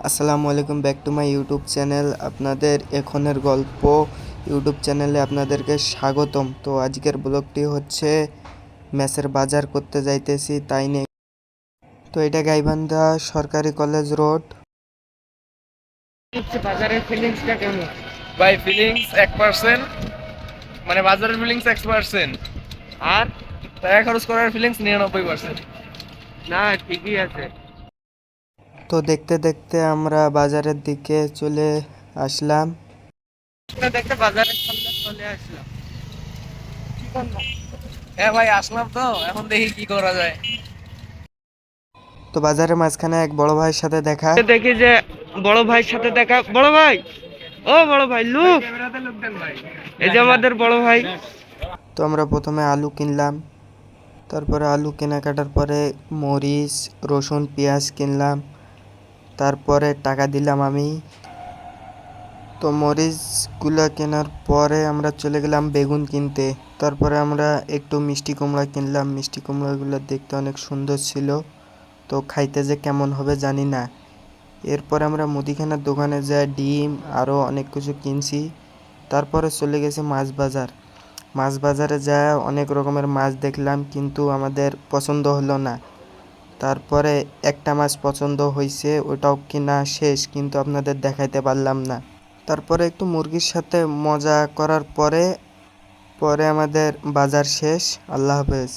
আসসালামু আলাইকুম, back to my YouTube channel. আপনাদের এখনের গল্প ইউটিউব চ্যানেলে আপনাদেরকে স্বাগতম। তো আজকের ব্লগটি হচ্ছে মেসের বাজার করতে যাইতেছি তাই নিয়ে। তো এটা গাইবান্ধা সরকারি কলেজ রোড। বাজারের ফিলিংসটা কেমন? ভাই ফিলিংস 1%, মানে বাজারের ফিলিংস 1%, আর টাকা খরচ করার ফিলিংস 99%। না, ঠিকই আছে। তো দেখতে দেখতে আমরা বাজারের দিকে চলে আসলাম। দেখতে দেখতে বাজারের সামনে চলে আসলাম। কি করবো? হ্যাঁ ভাই, আসলাম তো, এখন দেখি কি করা যায়। তো বাজারের মাঝখানে এক বড় ভাইয়ের সাথে দেখা। দেখি যে বড় ভাইয়ের সাথে দেখা। বড় ভাই, ও বড় ভাই, লুক, এই যে আমাদের বড় ভাই। তো আমরা প্রথমে আলু কিনলাম, তারপরে আলু কেনাকাটার পরে মরিচ, রসুন, পেঁয়াজ কিনলাম। তারপরে টাকা দিলাম আমি। তো মরিচগুলো কেনার পরে আমরা চলে গেলাম বেগুন কিনতে। তারপরে আমরা একটু মিষ্টি কুমড়া কিনলাম। মিষ্টি কুমড়াগুলো দেখতে অনেক সুন্দর ছিল, তো খাইতে যে কেমন হবে জানি না। এরপর আমরা মুদিখানার দোকানে যাই, ডিম আরও অনেক কিছু কিনছি। তারপরে চলে গেছি মাছ বাজার। মাছ বাজারে যায় অনেক রকমের মাছ দেখলাম, কিন্তু আমাদের পছন্দ হলো না। তারপরে একটা মাছ পছন্দ হয়েছে, ওটাও কিনা শেষ, কিন্তু আপনাদের দেখাইতে পারলাম না। তারপরে একটু মুরগির সাথে মজা করার পরে পরে আমাদের বাজার শেষ। আল্লাহ হাফেজ।